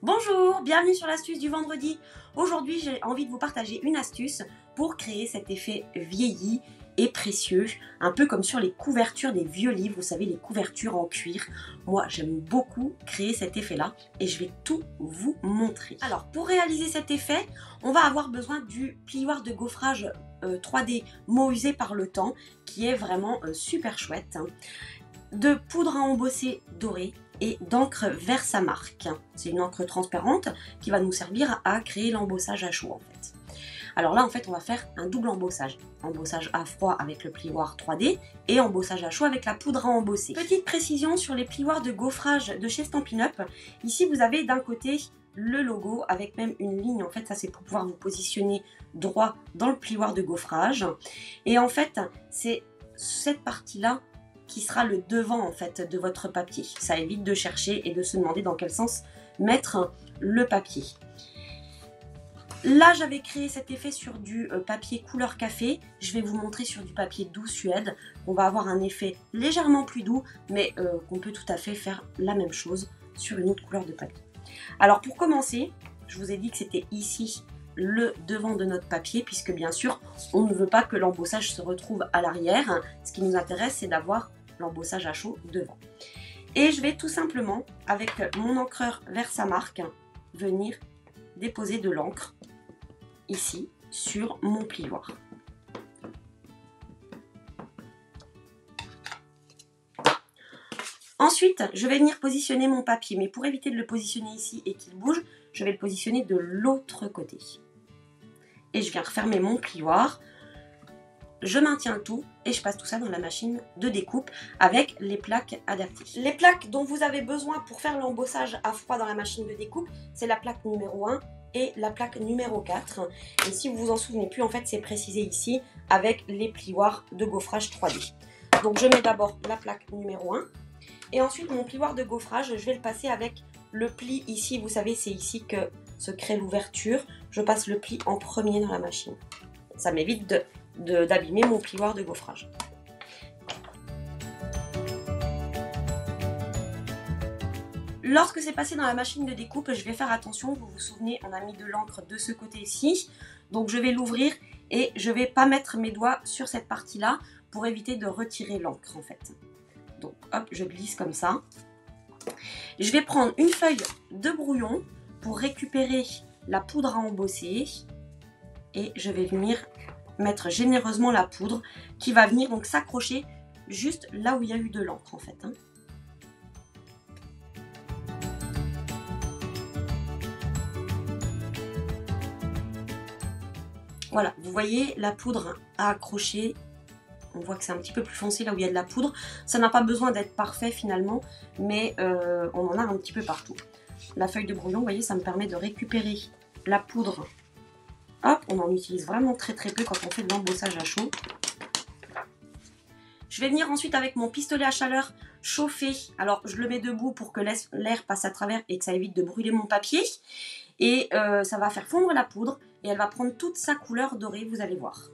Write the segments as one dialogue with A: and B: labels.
A: Bonjour, bienvenue sur l'astuce du vendredi. Aujourd'hui, j'ai envie de vous partager une astuce pour créer cet effet vieilli et précieux, un peu comme sur les couvertures des vieux livres, vous savez, les couvertures en cuir. Moi, j'aime beaucoup créer cet effet-là et je vais tout vous montrer. Alors, pour réaliser cet effet, on va avoir besoin du plioir de gaufrage 3D mot usé par le temps, qui est vraiment super chouette, de poudre à embosser dorée et d'encre Versamark. C'est une encre transparente qui va nous servir à créer l'embossage à chaud en fait. Alors là en fait on va faire un double embossage. Embossage à froid avec le plioir 3D et embossage à chaud avec la poudre à embosser. Petite précision sur les plioirs de gaufrage de chez Stampin' Up. Ici vous avez d'un côté le logo avec même une ligne, en fait ça c'est pour pouvoir vous positionner droit dans le plioir de gaufrage. Et en fait c'est cette partie là qui sera le devant en fait de votre papier. Ça évite de chercher et de se demander dans quel sens mettre le papier. Là j'avais créé cet effet sur du papier couleur café. Je vais vous montrer sur du papier doux Suède. On va avoir un effet légèrement plus doux, mais qu'on peut tout à fait faire la même chose sur une autre couleur de papier. Alors pour commencer, je vous ai dit que c'était ici le devant de notre papier, puisque bien sûr on ne veut pas que l'embossage se retrouve à l'arrière. Ce qui nous intéresse, c'est d'avoir l'embossage à chaud devant. Et je vais tout simplement avec mon encreur Versamark venir déposer de l'encre ici sur mon plioir. Ensuite, je vais venir positionner mon papier, mais pour éviter de le positionner ici et qu'il bouge, je vais le positionner de l'autre côté. Et je viens refermer mon plioir, je maintiens tout et je passe tout ça dans la machine de découpe avec les plaques adaptées. Les plaques dont vous avez besoin pour faire l'embossage à froid dans la machine de découpe, c'est la plaque numéro 1 et la plaque numéro 4. Et si vous vous en souvenez plus, en fait c'est précisé ici avec les plioirs de gaufrage 3D. Donc je mets d'abord la plaque numéro 1 et ensuite mon plioir de gaufrage, je vais le passer avec le pli ici. Vous savez, c'est ici que se crée l'ouverture. Je passe le pli en premier dans la machine. Ça m'évite d'abîmer mon plioir de gaufrage. Lorsque c'est passé dans la machine de découpe, je vais faire attention. Vous vous souvenez, on a mis de l'encre de ce côté-ci. Donc je vais l'ouvrir et je ne vais pas mettre mes doigts sur cette partie-là pour éviter de retirer l'encre en fait. Donc hop, je glisse comme ça. Je vais prendre une feuille de brouillon pour récupérer la poudre à embosser et je vais venir mettre généreusement la poudre qui va venir donc s'accrocher juste là où il y a eu de l'encre en fait. Voilà, vous voyez la poudre à accrocher. On voit que c'est un petit peu plus foncé là où il y a de la poudre. Ça n'a pas besoin d'être parfait finalement, mais on en a un petit peu partout. La feuille de brouillon, vous voyez, ça me permet de récupérer la poudre. Hop, on en utilise vraiment très très peu quand on fait de l'embossage à chaud. Je vais venir ensuite avec mon pistolet à chaleur chauffer. Alors je le mets debout pour que l'air passe à travers et que ça évite de brûler mon papier. Et ça va faire fondre la poudre et elle va prendre toute sa couleur dorée, vous allez voir.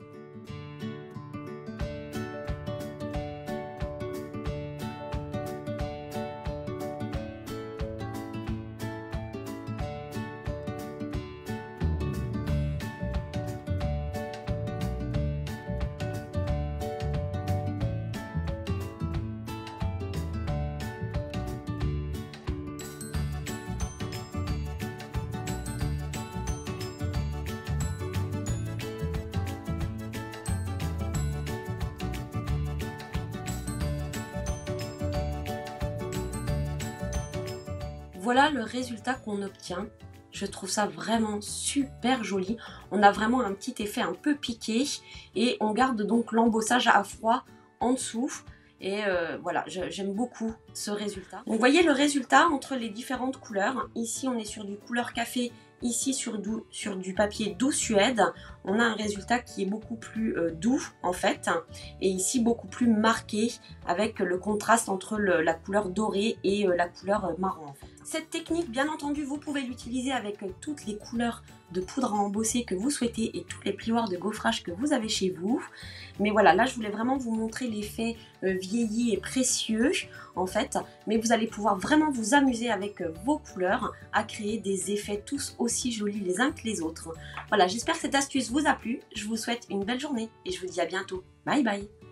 A: Voilà le résultat qu'on obtient. Je trouve ça vraiment super joli. On a vraiment un petit effet un peu piqué et on garde donc l'embossage à froid en dessous. Et voilà, j'aime beaucoup ce résultat. Donc, vous voyez le résultat entre les différentes couleurs. Ici, on est sur du couleur café. Ici, sur du papier doux Suède. on a un résultat qui est beaucoup plus doux en fait, et ici beaucoup plus marqué avec le contraste entre la couleur dorée et la couleur marron en fait. Cette technique, bien entendu, vous pouvez l'utiliser avec toutes les couleurs de poudre à embosser que vous souhaitez et tous les plioirs de gaufrage que vous avez chez vous. Mais voilà, là je voulais vraiment vous montrer l'effet vieilli et précieux en fait, mais vous allez pouvoir vraiment vous amuser avec vos couleurs à créer des effets tous aussi jolis les uns que les autres. Voilà, j'espère que cette astuce vous a plu, je vous souhaite une belle journée et je vous dis à bientôt. Bye bye!